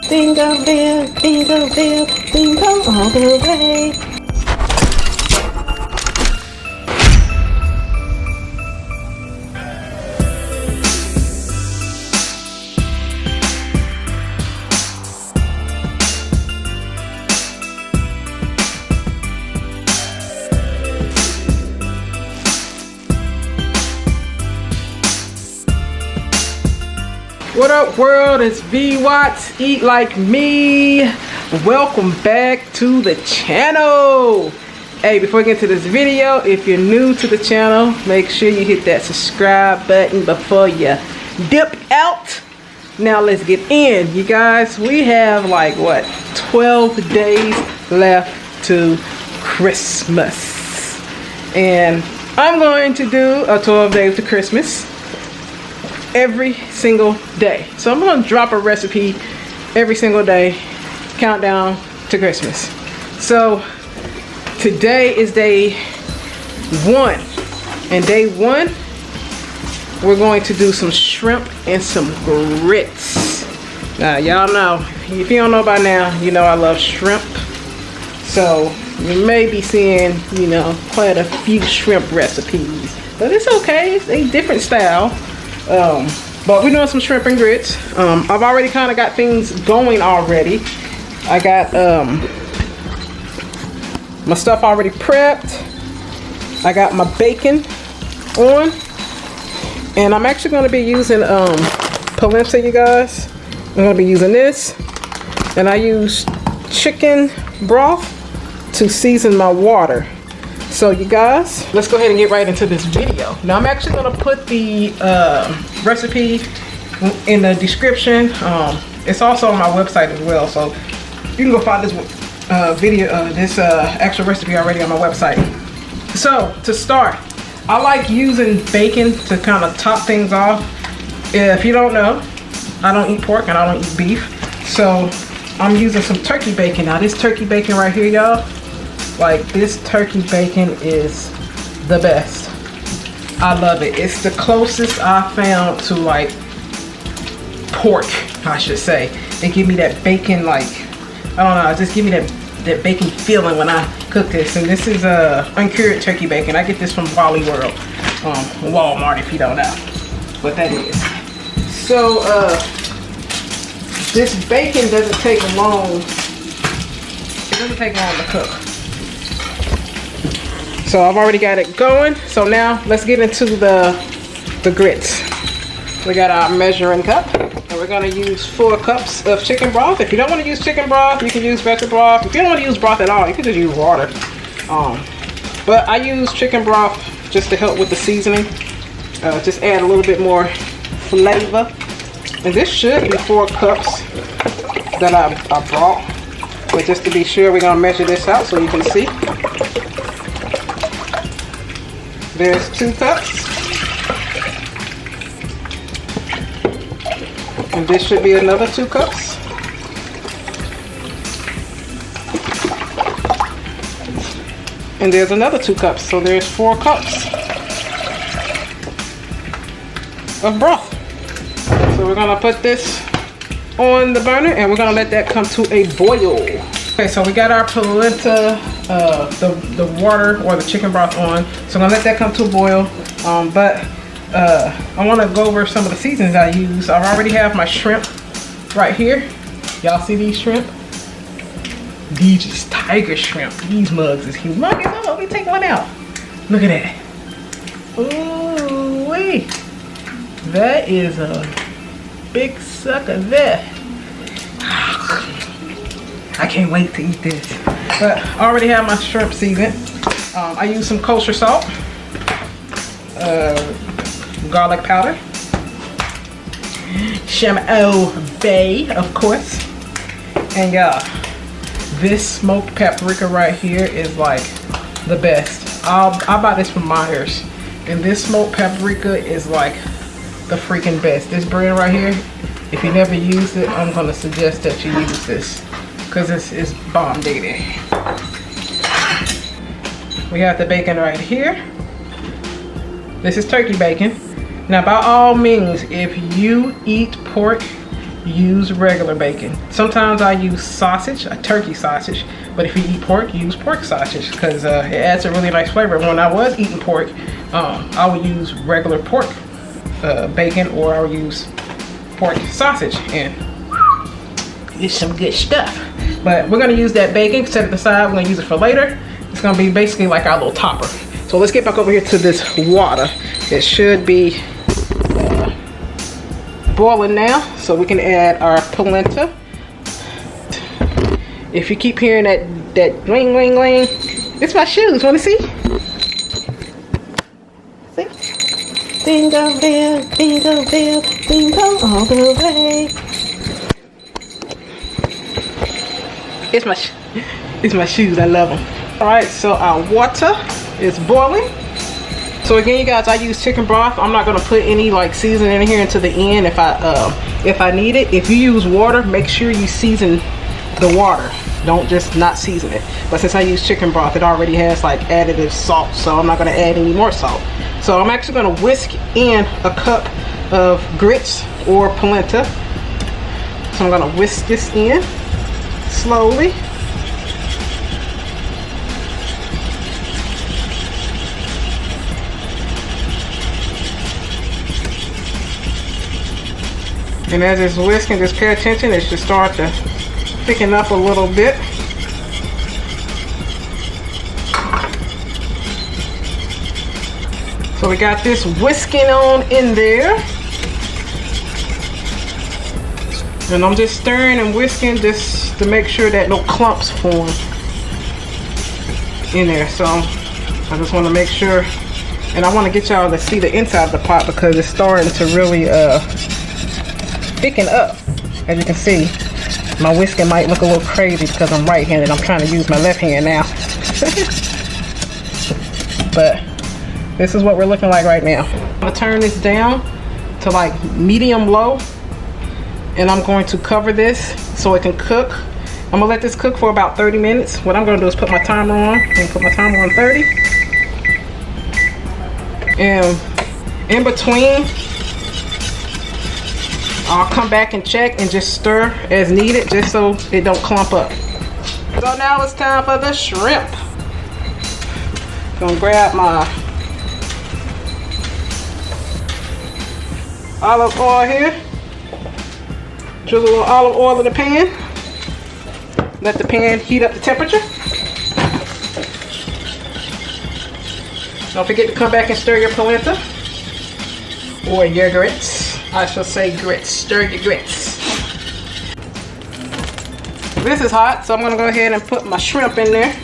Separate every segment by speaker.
Speaker 1: Jingle bell, jingle bell, jingle all the way. What up world, it's V Watts, Eat Like Me. Welcome back to the channel. Hey, before we get into this video, if you're new to the channel, make sure you hit that subscribe button before you dip out. Now let's get in. You guys, we have like what, 12 days left to Christmas. And I'm going to do a 12 days to Christmas every single day. So I'm going to drop a recipe every single day, countdown to Christmas. So today is day 1, and day 1 we're going to do some shrimp and some grits. Now y'all know, if you don't know by now, you know I love shrimp, so you may be seeing, you know, quite a few shrimp recipes, but it's okay, it's a different style. But we're doing some shrimp and grits. I've already kind of got things going already. I got my stuff already prepped. I got my bacon on, and I'm actually going to be using polenta, you guys. I'm going to be using this, and I use chicken broth to season my water. So you guys, let's go ahead and get right into this video. Now I'm actually going to put the recipe in the description. It's also on my website as well, so you can go find this this actual recipe already on my website. So to start, I like using bacon to kind of top things off. If you don't know, I don't eat pork and I don't eat beef, so I'm using some turkey bacon. Now this turkey bacon right here, y'all, like this turkey bacon is the best. I love it. It's the closest I found to like pork, I should say. They give me that bacon, like, I don't know, just give me that bacon feeling when I cook this. And this is uncured turkey bacon. I get this from Wally World, Walmart if you don't know what that is. So this bacon doesn't take long. It doesn't take long to cook. So I've already got it going. So now let's get into the grits. We got our measuring cup, and we're gonna use 4 cups of chicken broth. If you don't want to use chicken broth, you can use vegetable broth. If you don't want to use broth at all, you can just use water. But I use chicken broth just to help with the seasoning. Just add a little bit more flavor. And this should be 4 cups that I brought. But just to be sure, we're gonna measure this out so you can see. There's 2 cups. And this should be another 2 cups. And there's another 2 cups. So there's 4 cups of broth. So we're gonna put this on the burner and we're gonna let that come to a boil. Okay, so we got our polenta, the water or the chicken broth on. So I'm gonna let that come to a boil. I wanna go over some of the seasonings I use. I already have my shrimp right here. Y'all see these shrimp? These is tiger shrimp. These mugs is humongous. Oh, let me take one out. Look at that. Ooh wee. That is a big sucker there. I can't wait to eat this. But I already have my shrimp seasoned. I use some kosher salt, garlic powder, Shamo Bay, of course, and y'all, this smoked paprika right here is like the best. I buy this from Myers, and this smoked paprika is like the freaking best. This brand right here, if you never used it, I'm gonna suggest that you use this, because it's bomb diggity. We have the bacon right here. This is turkey bacon. Now by all means, if you eat pork, use regular bacon. Sometimes I use sausage, a turkey sausage, but if you eat pork, use pork sausage because it adds a really nice flavor. When I was eating pork, I would use regular pork bacon, or I would use pork sausage, and it's some good stuff. But we're gonna use that bacon, set it aside. We're gonna use it for later. It's gonna be basically like our little topper. So let's get back over here to this water. It should be boiling now, so we can add our polenta. If you keep hearing that ring ring ring, it's my shoes. Want to see? See? Bingo bell, bingo bell, bingo all the way. It's my shoes. I love them. All right, so our water is boiling. So again, you guys, I use chicken broth. I'm not gonna put any like seasoning in here until the end if I need it. If you use water, make sure you season the water. Don't just not season it. But since I use chicken broth, it already has like additive salt, so I'm not gonna add any more salt. So I'm actually gonna whisk in a cup of grits or polenta. So I'm gonna whisk this in slowly. And as it's whisking, just pay attention, it should start to thicken up a little bit. So we got this whisking on in there. And I'm just stirring and whisking just to make sure that no clumps form in there. So I just want to make sure, and I want to get y'all to see the inside of the pot because it's starting to really thicken up. As you can see, my whisking might look a little crazy because I'm right-handed. I'm trying to use my left hand now. But this is what we're looking like right now. I'm gonna turn this down to like medium low, and I'm going to cover this so it can cook. I'm gonna let this cook for about 30 minutes. What I'm gonna do is put my timer on. I'm gonna put my timer on 30. And in between, I'll come back and check and just stir as needed just so it don't clump up. So now it's time for the shrimp. Gonna grab my olive oil here. Drizzle a little olive oil in the pan. Let the pan heat up the temperature. Don't forget to come back and stir your polenta or your grits. I shall say grits. Stir your grits. This is hot, so I'm going to go ahead and put my shrimp in there.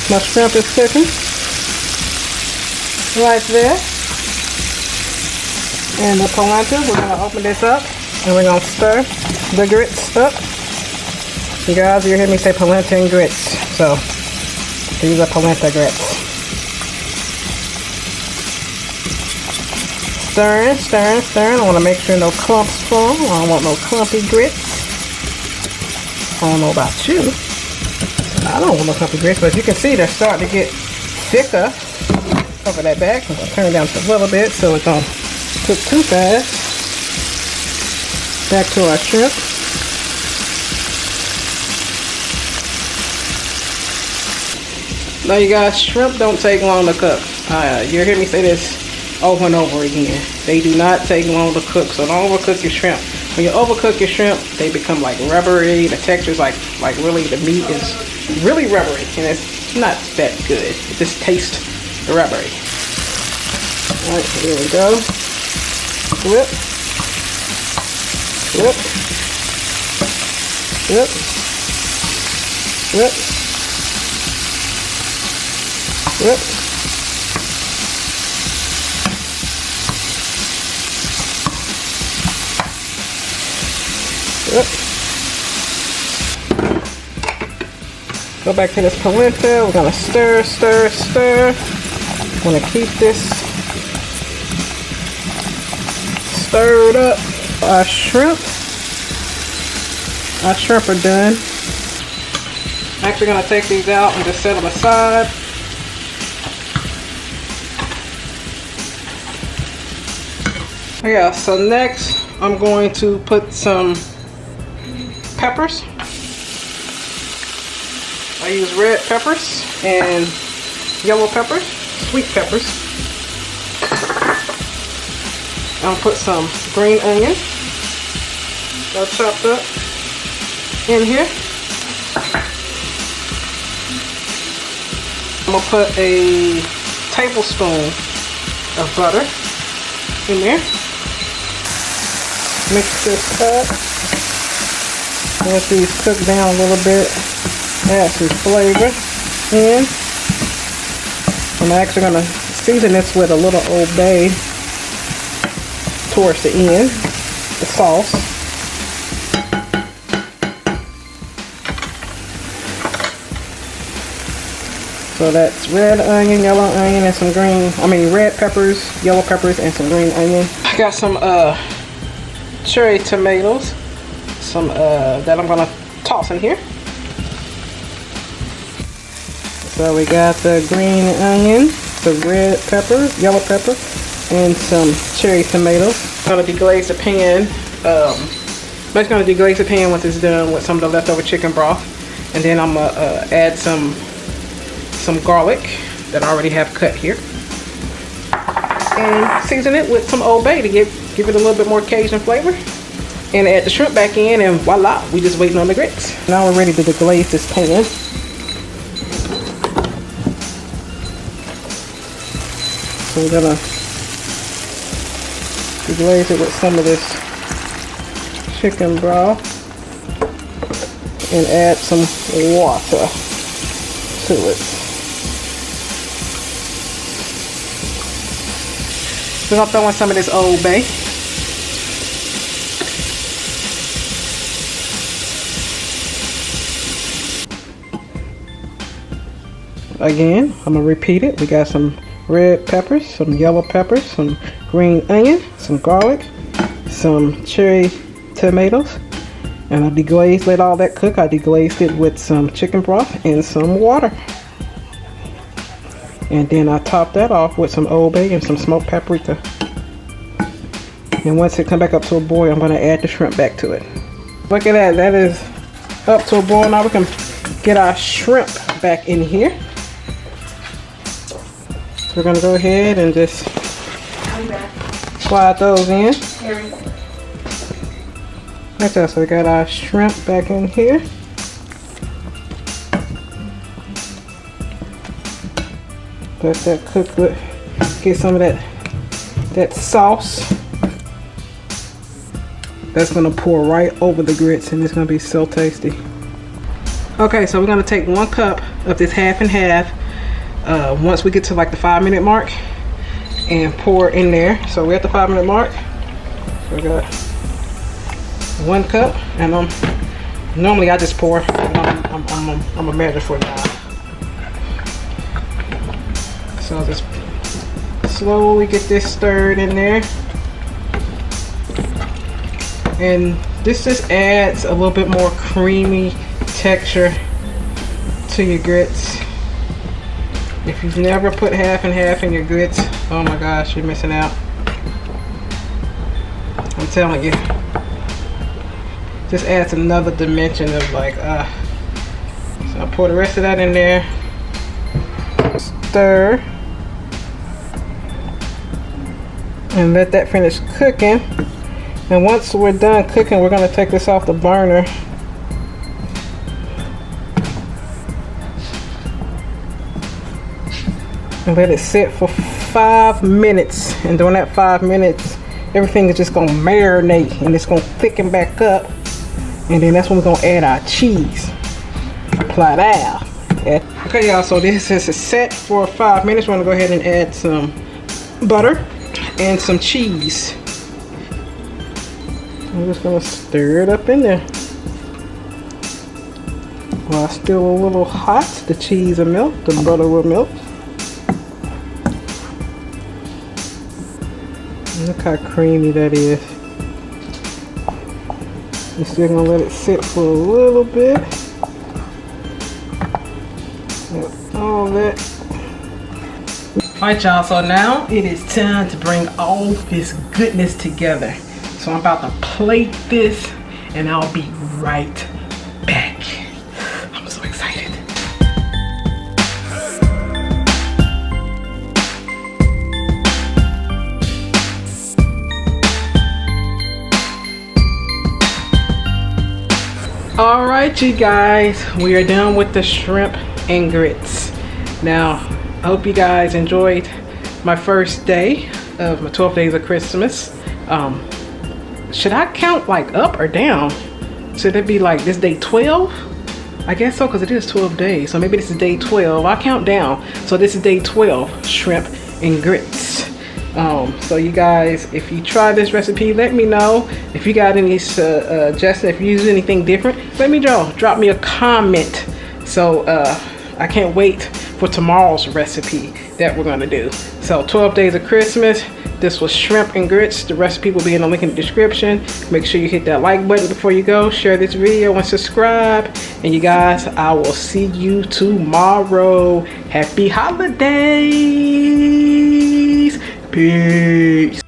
Speaker 1: My shrimp is cooking right there. And the polenta, we're going to open this up and we're going to stir the grits up. You guys, you hear me say polenta and grits. So these are polenta grits. Stirring, stirring, stirring. I want to make sure no clumps form. I don't want no clumpy grits. I don't know about you. I don't want no clumpy grits, but you can see they're starting to get thicker. Cover that back. I'm going to turn it down just a little bit so it don't cook too fast. Back to our shrimp. Now you guys, shrimp don't take long to cook. You hear me say this over and over again. They do not take long to cook, so don't overcook your shrimp. When you overcook your shrimp, they become like rubbery. The texture is like really, the meat is really rubbery, and it's not that good. It just tastes rubbery. All right, here we go. Flip, flip, flip, flip, flip. Flip. Go back to this polenta. We're gonna stir, stir, stir. I'm gonna keep this stirred up. Our shrimp Our shrimp are done. I'm actually going to take these out and just set them aside. Yeah, so next I'm going to put some peppers. I use red peppers and yellow peppers, sweet peppers. I'll put some green onions, all chopped up in here. I'm gonna put a tablespoon of butter in there. Mix this up. Let these cook down a little bit. Add some flavor in. I'm actually gonna season this with a little Old Bay towards the end, the sauce. So that's red onion, yellow onion, and some red peppers, yellow peppers, and some green onion. I got some cherry tomatoes, some that I'm gonna toss in here. So we got the green onion, the red pepper, yellow pepper, and some cherry tomatoes. I'm gonna deglaze the pan. I'm just gonna deglaze the pan once it's done with some of the leftover chicken broth, and then I'm gonna add some garlic that I already have cut here, and season it with some Old Bay to give it a little bit more Cajun flavor, and add the shrimp back in, and voila, we just waiting on the grits. Now we're ready to deglaze this pan. So we're gonna deglaze it with some of this chicken broth and add some water to it. We're gonna throw in some of this Old Bay. Again, I'm gonna repeat it. We got some red peppers, some yellow peppers, some green onion, some garlic, some cherry tomatoes, and I deglazed, let all that cook. I deglazed it with some chicken broth and some water. And then I top that off with some Old Bay and some smoked paprika. And once it come back up to a boil, I'm going to add the shrimp back to it. Look at that. That is up to a boil. Now we can get our shrimp back in here. So we're going to go ahead and just slide those in. Like that. So we got our shrimp back in here. Let that cook good. Get some of that sauce. That's gonna pour right over the grits, and it's gonna be so tasty. Okay, so we're gonna take 1 cup of this half and half once we get to like the 5-minute mark, and pour in there. So we're at the 5-minute mark. So we got 1 cup, and normally I just pour. I'm a measure for now. So I'll just slowly get this stirred in there. And this just adds a little bit more creamy texture to your grits. If you've never put half and half in your grits, oh my gosh, you're missing out. I'm telling you. Just adds another dimension of like, so I'll pour the rest of that in there. Stir. And let that finish cooking. And once we're done cooking, we're going to take this off the burner. And let it sit for 5 minutes. And during that 5 minutes, everything is just going to marinate and it's going to thicken back up. And then that's when we're going to add our cheese. Apply that. Yeah. Okay, y'all, so this is set for 5 minutes. We're going to go ahead and add some butter and some cheese. I'm just gonna stir it up in there. While it's still a little hot, the cheese will melt, the butter will melt. Look how creamy that is. I'm still gonna let it sit for a little bit. All that. Alright y'all, so now it is time to bring all this goodness together. So I'm about to plate this and I'll be right back. I'm so excited. Alright you guys, we are done with the shrimp and grits. Now, I hope you guys enjoyed my first day of my 12 days of Christmas. Should I count like up or down? Should it be like this day 12? I guess so, because it is 12 days. So maybe this is day 12. I'll count down. So this is day 12, shrimp and grits. So you guys, if you try this recipe, let me know. If you got any suggestions, if you use anything different, let me know. Drop me a comment. So I can't wait for tomorrow's recipe that we're gonna do. So 12 days of Christmas. This was shrimp and grits. The recipe will be in the link in the description. Make sure you hit that like button before you go. Share this video and subscribe. And you guys, I will see you tomorrow. Happy holidays. Peace.